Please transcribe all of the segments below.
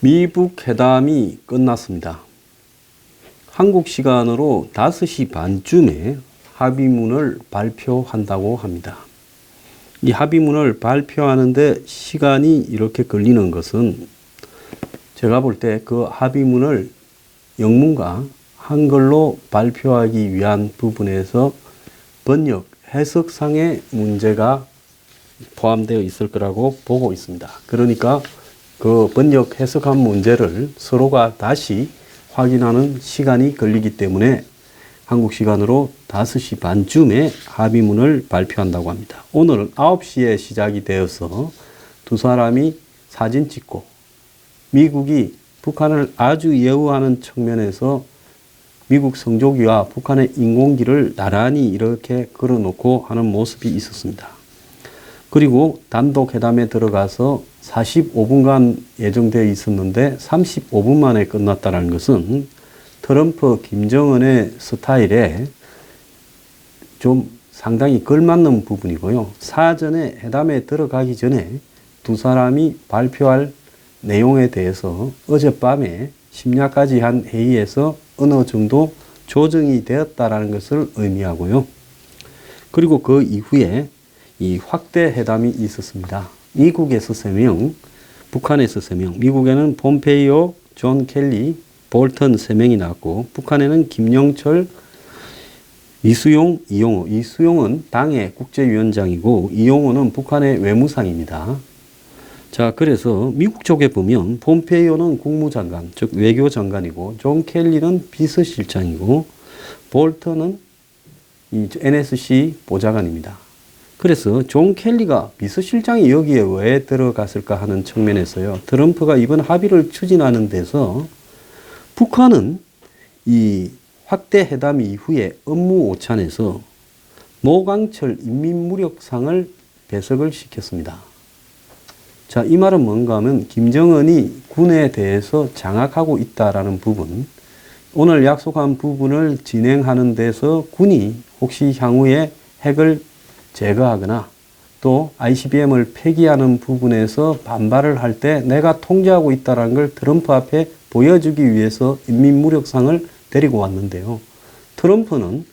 미북 회담이 끝났습니다. 한국 시간으로 5시 반쯤에 합의문을 발표한다고 합니다. 이 합의문을 발표하는데 시간이 이렇게 걸리는 것은 제가 볼 때 그 합의문을 영문과 한글로 발표하기 위한 부분에서 번역, 해석상의 문제가 포함되어 있을 거라고 보고 있습니다. 그러니까 그 번역, 해석한 문제를 서로가 다시 확인하는 시간이 걸리기 때문에 한국 시간으로 5시 반쯤에 합의문을 발표한다고 합니다. 오늘은 9시에 시작이 되어서 두 사람이 사진 찍고 미국이 북한을 아주 예우하는 측면에서 미국 성조기와 북한의 인공기를 나란히 이렇게 걸어놓고 하는 모습이 있었습니다. 그리고 단독 회담에 들어가서 45분간 예정되어 있었는데 35분 만에 끝났다는 것은 트럼프, 김정은의 스타일에 좀 상당히 걸맞는 부분이고요. 사전에 회담에 들어가기 전에 두 사람이 발표할 내용에 대해서 어젯밤에 심야까지 한 회의에서 어느 정도 조정이 되었다는 것을 의미하고요. 그리고 그 이후에 이 확대 회담이 있었습니다. 미국에서 3명, 북한에서 3명, 미국에는 폼페이오, 존 켈리, 볼턴 3명이 나왔고 북한에는 김영철, 이수용, 이용호. 이수용은 당의 국제위원장이고 이용호는 북한의 외무상입니다. 자, 그래서 미국 쪽에 보면 폼페이오는 국무장관, 즉 외교장관이고 존 켈리는 비서실장이고 볼턴은 이 NSC 보좌관입니다. 그래서 존 켈리가 비서실장이 여기에 왜 들어갔을까 하는 측면에서요. 트럼프가 이번 합의를 추진하는 데서 북한은 이 확대 회담 이후에 업무 오찬에서 노광철 인민무력상을 배석을 시켰습니다. 자, 이 말은 뭔가 하면 김정은이 군에 대해서 장악하고 있다라는 부분, 오늘 약속한 부분을 진행하는 데서 군이 혹시 향후에 핵을 제거하거나 또 ICBM을 폐기하는 부분에서 반발을 할 때 내가 통제하고 있다는 걸 트럼프 앞에 보여주기 위해서 인민무력상을 데리고 왔는데요. 트럼프는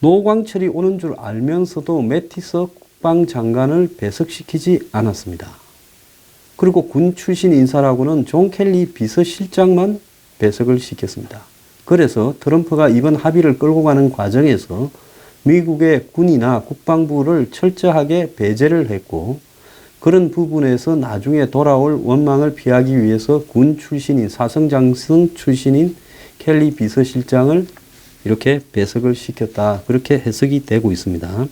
노광철이 오는 줄 알면서도 매티스 국방장관을 배석시키지 않았습니다. 그리고 군 출신 인사라고는 존 켈리 비서실장만 배석을 시켰습니다. 그래서 트럼프가 이번 합의를 끌고 가는 과정에서 미국의 군이나 국방부를 철저하게 배제를 했고 그런 부분에서 나중에 돌아올 원망을 피하기 위해서 군 출신인 사성장성 출신인 켈리 비서실장을 이렇게 배석을 시켰다. 그렇게 해석이 되고 있습니다.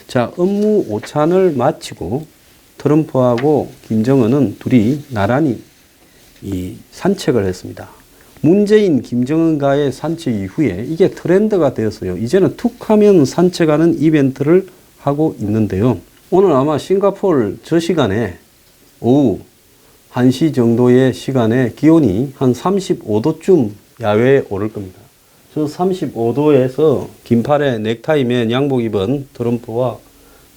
자, 업무 오찬을 마치고 트럼프하고 김정은은 둘이 나란히 이 산책을 했습니다. 문재인, 김정은과의 산책 이후에 이게 트렌드가 되었어요. 이제는 툭 하면 산책하는 이벤트를 하고 있는데요. 오늘 아마 싱가포르 저 시간에 오후 1시 정도의 시간에 기온이 한 35도쯤 야외에 오를 겁니다. 저 35도에서 긴팔에 넥타이 맨 양복 입은 트럼프와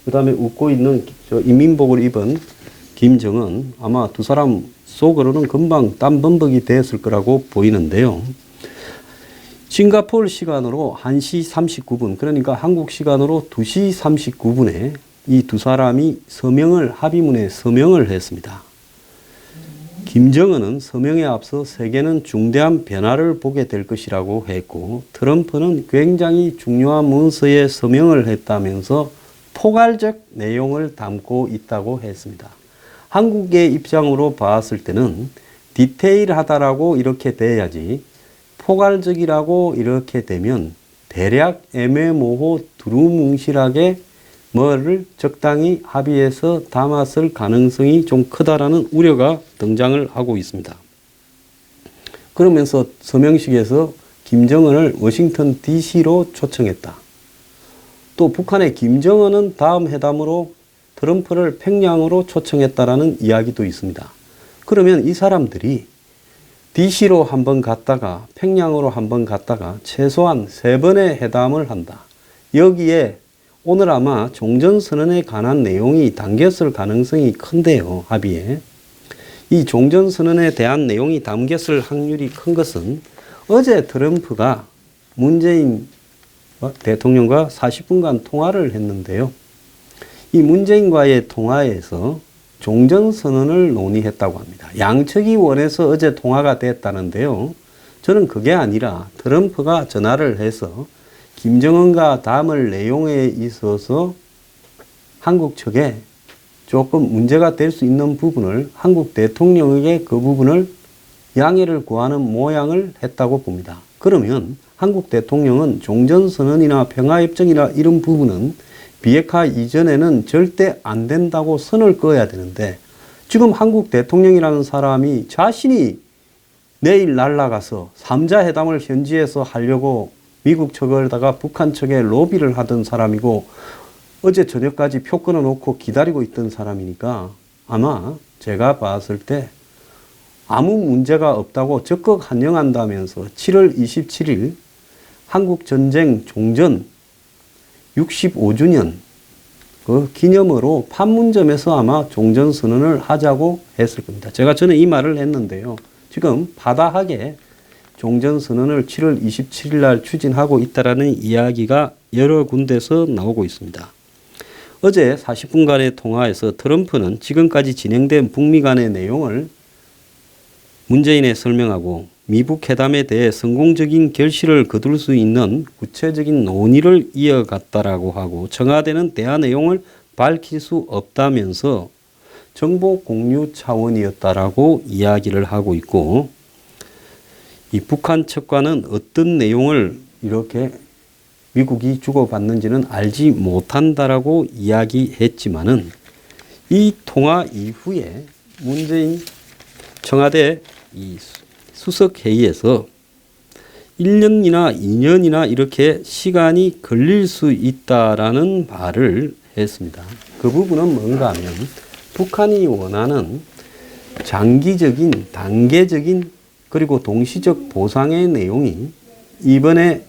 그 다음에 웃고 있는 저 인민복을 입은 김정은 아마 두 사람 속으로는 금방 땀 범벅이 되었을 거라고 보이는데요. 싱가포르 시간으로 1시 39분, 그러니까 한국 시간으로 2시 39분에 이 두 사람이 합의문에 서명을 했습니다. 김정은은 서명에 앞서 세계는 중대한 변화를 보게 될 것이라고 했고 트럼프는 굉장히 중요한 문서에 서명을 했다면서 포괄적 내용을 담고 있다고 했습니다. 한국의 입장으로 봤을 때는 디테일하다라고 이렇게 돼야지 포괄적이라고 이렇게 되면 대략 애매모호 두루뭉실하게 뭐를 적당히 합의해서 담았을 가능성이 좀 크다라는 우려가 등장을 하고 있습니다. 그러면서 서명식에서 김정은을 워싱턴 DC로 초청했다. 또 북한의 김정은은 다음 회담으로 트럼프를 평양으로 초청했다라는 이야기도 있습니다. 그러면 이 사람들이 DC로 한번 갔다가 평양으로 한번 갔다가 최소한 3번의 회담을 한다. 여기에 오늘 아마 종전선언에 관한 내용이 담겼을 가능성이 큰데요. 합의에. 이 종전선언에 대한 내용이 담겼을 확률이 큰 것은 어제 트럼프가 문재인 대통령과 40분간 통화를 했는데요. 이 문재인과의 통화에서 종전선언을 논의했다고 합니다. 양측이 원해서 어제 통화가 됐다는데요. 저는 그게 아니라 트럼프가 전화를 해서 김정은과 담을 내용에 있어서 한국 측에 조금 문제가 될 수 있는 부분을 한국 대통령에게 그 부분을 양해를 구하는 모양을 했다고 봅니다. 그러면 한국 대통령은 종전선언이나 평화협정이나 이런 부분은 비핵화 이전에는 절대 안 된다고 선을 그어야 되는데 지금 한국 대통령이라는 사람이 자신이 내일 날아가서 3자 회담을 현지에서 하려고 미국 측에다가 북한 측에 로비를 하던 사람이고 어제 저녁까지 표 끊어놓고 기다리고 있던 사람이니까 아마 제가 봤을 때 아무 문제가 없다고 적극 환영한다면서 7월 27일 한국전쟁 종전 65주년 그 기념으로 판문점에서 아마 종전선언을 하자고 했을 겁니다. 제가 전에 이 말을 했는데요. 지금 바다하게 종전선언을 7월 27일 날 추진하고 있다라는 이야기가 여러 군데서 나오고 있습니다. 어제 40분간의 통화에서 트럼프는 지금까지 진행된 북미 간의 내용을 문재인에 설명하고 미북 회담에 대해 성공적인 결실을 거둘 수 있는 구체적인 논의를 이어갔다라고 하고 청와대는 대화 내용을 밝힐 수 없다면서 정보 공유 차원이었다라고 이야기를 하고 있고 이 북한 측과는 어떤 내용을 이렇게 미국이 주고받는지는 알지 못한다라고 이야기했지만은 이 통화 이후에 문재인 청와대 이 수석회의에서 1년이나 2년이나 이렇게 시간이 걸릴 수 있다라는 말을 했습니다. 그 부분은 뭔가 하면 북한이 원하는 장기적인 단계적인 그리고 동시적 보상의 내용이 이번에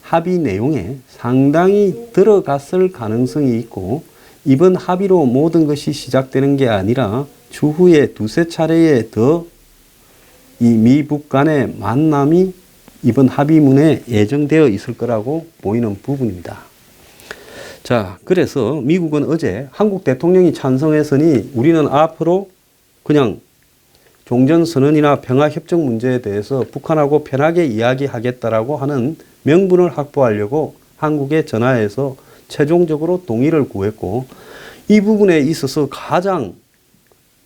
합의 내용에 상당히 들어갔을 가능성이 있고 이번 합의로 모든 것이 시작되는 게 아니라 추후에 두세 차례에 더 이 미북 간의 만남이 이번 합의문에 예정되어 있을 거라고 보이는 부분입니다. 자, 그래서 미국은 어제 한국 대통령이 찬성했으니 우리는 앞으로 그냥 종전선언이나 평화협정 문제에 대해서 북한하고 편하게 이야기하겠다라고 하는 명분을 확보하려고 한국에 전화해서 최종적으로 동의를 구했고 이 부분에 있어서 가장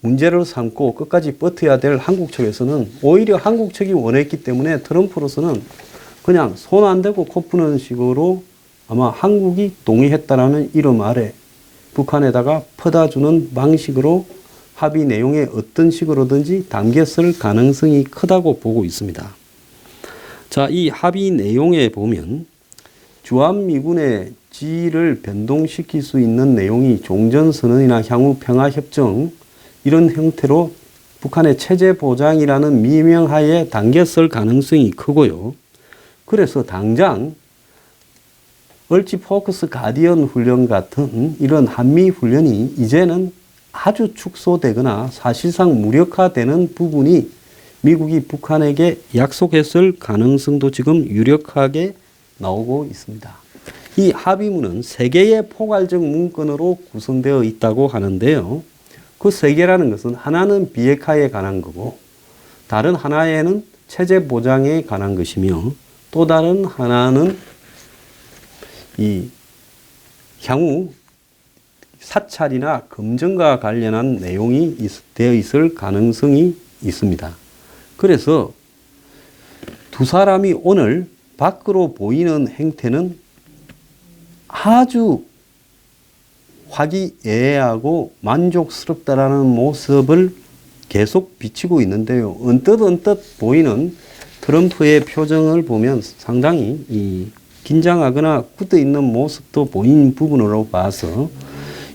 문제를 삼고 끝까지 버텨야 될 한국 측에서는 오히려 한국 측이 원했기 때문에 트럼프로서는 그냥 손 안 대고 코 푸는 식으로 아마 한국이 동의했다라는 이름 아래 북한에다가 퍼다주는 방식으로 합의 내용에 어떤 식으로든지 담겼을 가능성이 크다고 보고 있습니다. 자, 이 합의 내용에 보면 주한미군의 지위를 변동시킬 수 있는 내용이 종전선언이나 향후 평화협정 이런 형태로 북한의 체제 보장이라는 미명하에 담겼을 가능성이 크고요. 그래서 당장 얼지 포커스 가디언 훈련 같은 이런 한미 훈련이 이제는 아주 축소되거나 사실상 무력화되는 부분이 미국이 북한에게 약속했을 가능성도 지금 유력하게 나오고 있습니다. 이 합의문은 3개의 포괄적 문건으로 구성되어 있다고 하는데요. 그 3개라는 것은 하나는 비핵화에 관한 거고 다른 하나에는 체제 보장에 관한 것이며 또 다른 하나는 이 향후 사찰이나 검증과 관련한 내용이 되어 있을 가능성이 있습니다. 그래서 두 사람이 오늘 밖으로 보이는 행태는 아주 화기애애하고 만족스럽다라는 모습을 계속 비치고 있는데요. 언뜻 보이는 트럼프의 표정을 보면 상당히 긴장하거나 굳어있는 모습도 보인 부분으로 봐서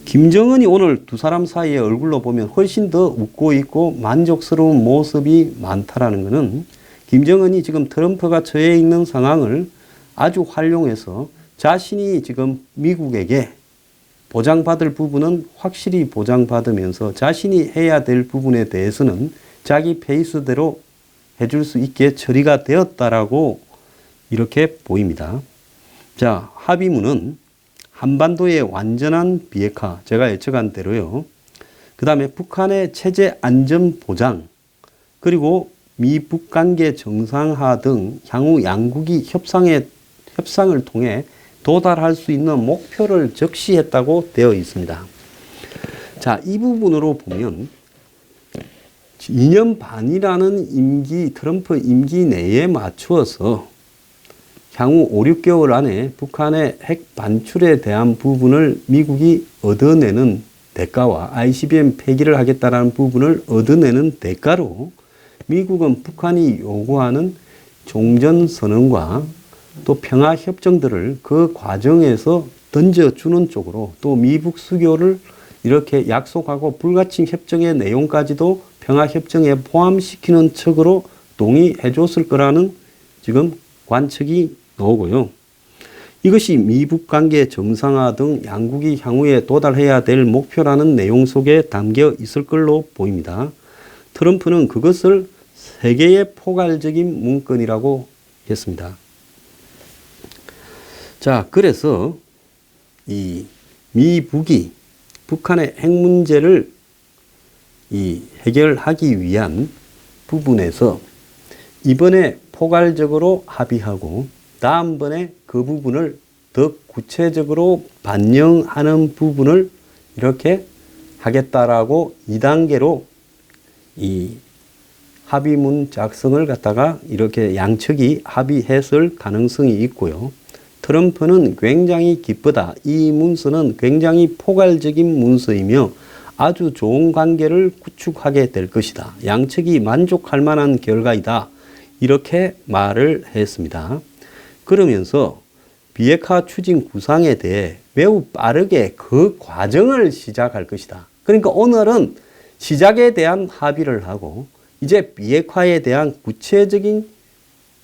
김정은이 오늘 두 사람 사이의 얼굴로 보면 훨씬 더 웃고 있고 만족스러운 모습이 많다라는 것은 김정은이 지금 트럼프가 처해 있는 상황을 아주 활용해서 자신이 지금 미국에게 보장받을 부분은 확실히 보장받으면서 자신이 해야 될 부분에 대해서는 자기 페이스대로 해줄 수 있게 처리가 되었다라고 이렇게 보입니다. 자, 합의문은 한반도의 완전한 비핵화, 제가 예측한 대로요. 그 다음에 북한의 체제 안전 보장, 그리고 미북 관계 정상화 등 향후 양국이 협상을 통해 도달할 수 있는 목표를 적시했다고 되어 있습니다. 자, 이 부분으로 보면 2년 반이라는 트럼프 임기 내에 맞추어서 향후 5, 6개월 안에 북한의 핵 반출에 대한 부분을 미국이 얻어내는 대가와 ICBM 폐기를 하겠다는 부분을 얻어내는 대가로 미국은 북한이 요구하는 종전선언과 또 평화협정들을 그 과정에서 던져주는 쪽으로 또 미북 수교를 이렇게 약속하고 불가침 협정의 내용까지도 평화협정에 포함시키는 척으로 동의해 줬을 거라는 지금 관측이 나오고요. 이것이 미북 관계 정상화 등 양국이 향후에 도달해야 될 목표라는 내용 속에 담겨 있을 걸로 보입니다. 트럼프는 그것을 세계의 포괄적인 문건이라고 했습니다. 자, 그래서 이 미북이 북한의 핵 문제를 해결하기 위한 부분에서 이번에 포괄적으로 합의하고 다음번에 그 부분을 더 구체적으로 반영하는 부분을 이렇게 하겠다라고 2단계로 이 합의문 작성을 갖다가 이렇게 양측이 합의했을 가능성이 있고요. 트럼프는 굉장히 기쁘다. 이 문서는 굉장히 포괄적인 문서이며 아주 좋은 관계를 구축하게 될 것이다. 양측이 만족할 만한 결과이다. 이렇게 말을 했습니다. 그러면서 비핵화 추진 구상에 대해 매우 빠르게 그 과정을 시작할 것이다. 그러니까 오늘은 시작에 대한 합의를 하고 이제 비핵화에 대한 구체적인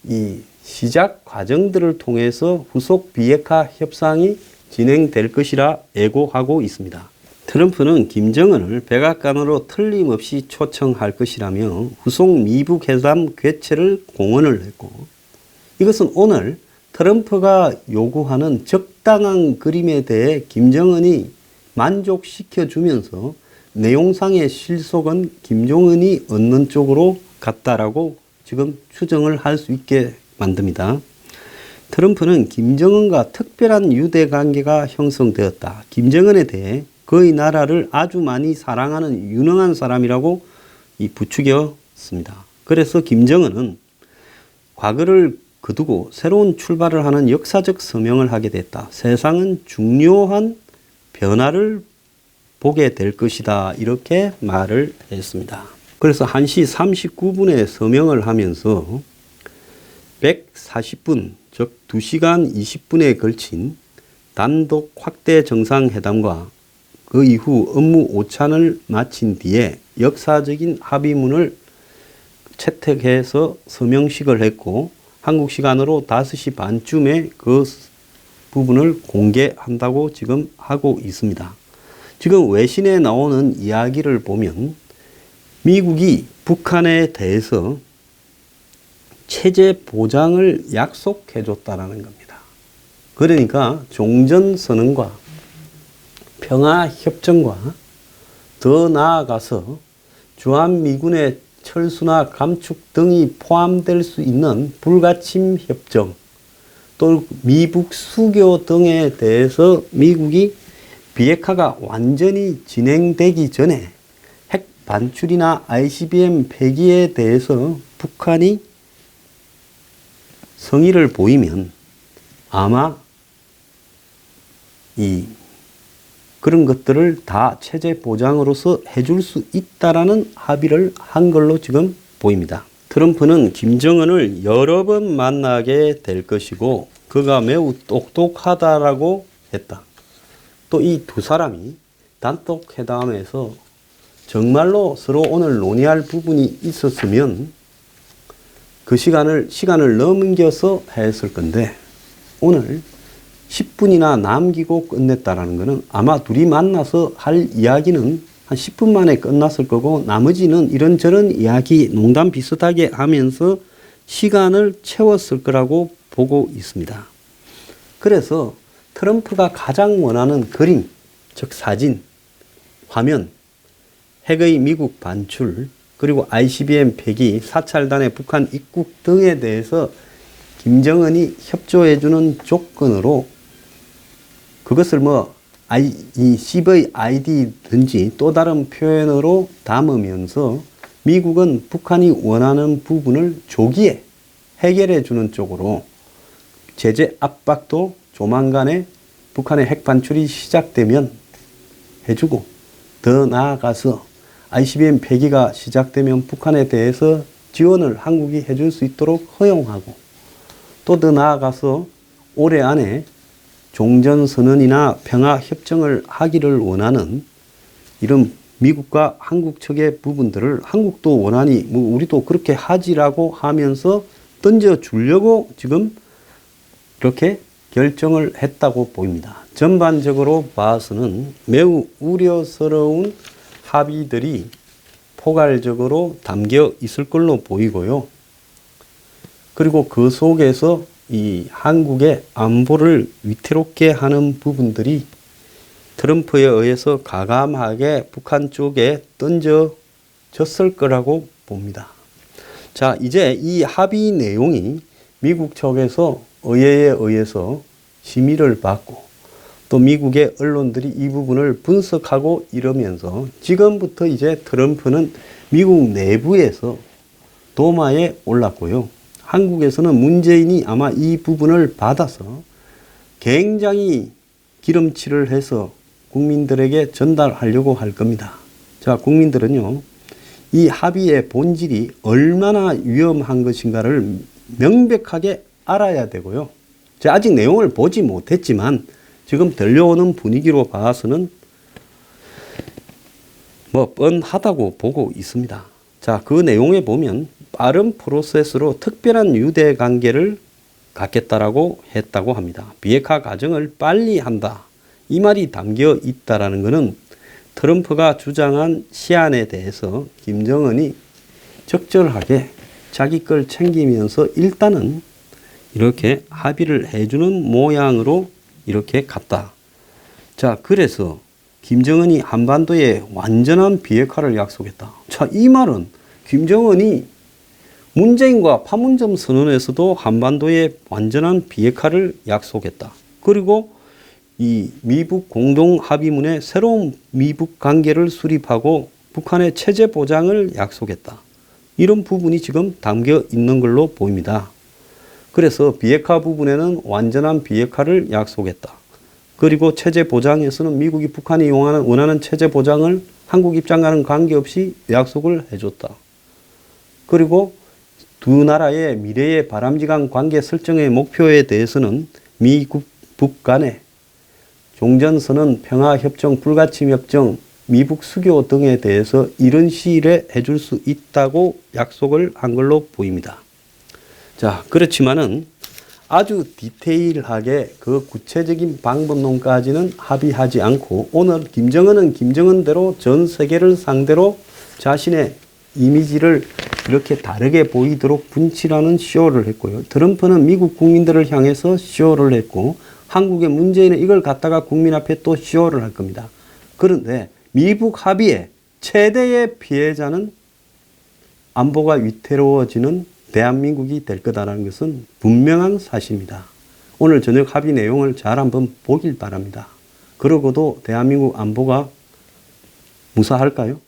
이 시작 과정들을 통해서 후속 비핵화 협상이 진행될 것이라 예고하고 있습니다. 트럼프는 김정은을 백악관으로 틀림없이 초청할 것이라며 후속 미북 회담 개최를 공언을 했고 이것은 오늘 트럼프가 요구하는 적당한 그림에 대해 김정은이 만족시켜주면서 내용상의 실속은 김정은이 얻는 쪽으로 갔다라고 지금 추정을 할 수 있게 만듭니다. 트럼프는 김정은과 특별한 유대 관계가 형성되었다. 김정은에 대해 그의 나라를 아주 많이 사랑하는 유능한 사람이라고 부추겼습니다. 그래서 김정은은 과거를 거두고 새로운 출발을 하는 역사적 서명을 하게 됐다. 세상은 중요한 변화를 보게 될 것이다. 이렇게 말을 했습니다. 그래서 1시 39분에 서명을 하면서 140분, 즉 2시간 20분에 걸친 단독 확대 정상회담과 그 이후 업무 오찬을 마친 뒤에 역사적인 합의문을 채택해서 서명식을 했고 한국 시간으로 5시 반쯤에 그 부분을 공개한다고 지금 하고 있습니다. 지금 외신에 나오는 이야기를 보면 미국이 북한에 대해서 체제 보장을 약속해 줬다라는 겁니다. 그러니까 종전선언과 평화협정과 더 나아가서 주한미군의 철수나 감축 등이 포함될 수 있는 불가침 협정 또 미북 수교 등에 대해서 미국이 비핵화가 완전히 진행되기 전에 핵 반출이나 ICBM 폐기에 대해서 북한이 성의를 보이면 아마 그런 것들을 다 체제 보장으로서 해줄 수 있다라는 합의를 한 걸로 지금 보입니다. 트럼프는 김정은을 여러 번 만나게 될 것이고 그가 매우 똑똑하다라고 했다. 또 이 두 사람이 단독 회담에서 정말로 서로 오늘 논의할 부분이 있었으면 그 시간을 넘겨서 했을 건데 오늘 10분이나 남기고 끝냈다라는 것은 아마 둘이 만나서 할 이야기는 한 10분 만에 끝났을 거고 나머지는 이런저런 이야기 농담 비슷하게 하면서 시간을 채웠을 거라고 보고 있습니다. 그래서 트럼프가 가장 원하는 그림, 즉 사진, 화면, 핵의 미국 반출, 그리고 ICBM 폐기, 사찰단의 북한 입국 등에 대해서 김정은이 협조해주는 조건으로 그것을 이 CVID든지 또 다른 표현으로 담으면서 미국은 북한이 원하는 부분을 조기에 해결해 주는 쪽으로 제재 압박도 조만간에 북한의 핵 반출이 시작되면 해주고, 더 나아가서 ICBM 폐기가 시작되면 북한에 대해서 지원을 한국이 해줄 수 있도록 허용하고, 또 더 나아가서 올해 안에 종전선언이나 평화협정을 하기를 원하는 이런 미국과 한국 측의 부분들을 한국도 원하니 우리도 그렇게 하지라고 하면서 던져주려고 지금 이렇게 결정을 했다고 보입니다. 전반적으로 봐서는 매우 우려스러운 합의들이 포괄적으로 담겨 있을 걸로 보이고요. 그리고 그 속에서 이 한국의 안보를 위태롭게 하는 부분들이 트럼프에 의해서 가감하게 북한 쪽에 던져졌을 거라고 봅니다. 자, 이제 이 합의 내용이 미국 측에서 의회에 의해서 심의를 받고 또 미국의 언론들이 이 부분을 분석하고 이러면서 지금부터 이제 트럼프는 미국 내부에서 도마에 올랐고요. 한국에서는 문재인이 아마 이 부분을 받아서 굉장히 기름칠을 해서 국민들에게 전달하려고 할 겁니다. 자, 국민들은요, 이 합의의 본질이 얼마나 위험한 것인가를 명백하게 알아야 되고요. 제가 아직 내용을 보지 못했지만 지금 들려오는 분위기로 봐서는 뻔하다고 보고 있습니다. 자, 그 내용에 보면 빠른 프로세스로 특별한 유대 관계를 갖겠다라고 했다고 합니다. 비핵화 과정을 빨리 한다. 이 말이 담겨 있다라는 것은 트럼프가 주장한 시한에 대해서 김정은이 적절하게 자기 걸 챙기면서 일단은 이렇게 합의를 해주는 모양으로 이렇게 갔다. 자, 그래서 김정은이 한반도에 완전한 비핵화를 약속했다. 자, 이 말은 김정은이 문재인과 판문점 선언에서도 한반도의 완전한 비핵화를 약속했다. 그리고 이 미북 공동 합의문에 새로운 미북 관계를 수립하고 북한의 체제 보장을 약속했다. 이런 부분이 지금 담겨 있는 걸로 보입니다. 그래서 비핵화 부분에는 완전한 비핵화를 약속했다. 그리고 체제 보장에서는 미국이 북한이 원하는 체제 보장을 한국 입장과는 관계없이 약속을 해줬다. 그리고 두 나라의 미래의 바람직한 관계 설정의 목표에 대해서는 미국 북 간의 종전선언, 평화협정, 불가침협정, 미북 수교 등에 대해서 이른 시일에 해줄 수 있다고 약속을 한 걸로 보입니다. 자, 그렇지만은 아주 디테일하게 그 구체적인 방법론까지는 합의하지 않고 오늘 김정은은 김정은대로 전 세계를 상대로 자신의 이미지를 이렇게 다르게 보이도록 분칠하는 쇼를 했고요. 트럼프는 미국 국민들을 향해서 쇼를 했고 한국의 문재인은 이걸 갖다가 국민 앞에 또 쇼를 할 겁니다. 그런데 미북 합의의 최대의 피해자는 안보가 위태로워지는 대한민국이 될 거다라는 것은 분명한 사실입니다. 오늘 저녁 합의 내용을 잘 한번 보길 바랍니다. 그러고도 대한민국 안보가 무사할까요?